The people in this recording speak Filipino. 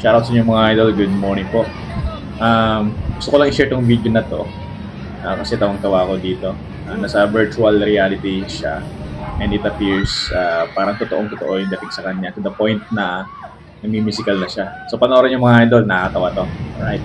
Shoutout sa inyo mga idol, good morning po. Gusto ko lang i-share tong video na to kasi tawang-tawa ko dito. Nasa virtual reality siya and it appears parang totoong-totoo yung dating sa kanya to the point na namimisical na siya. So panoorin yung mga idol, nakakatawa to. Alright.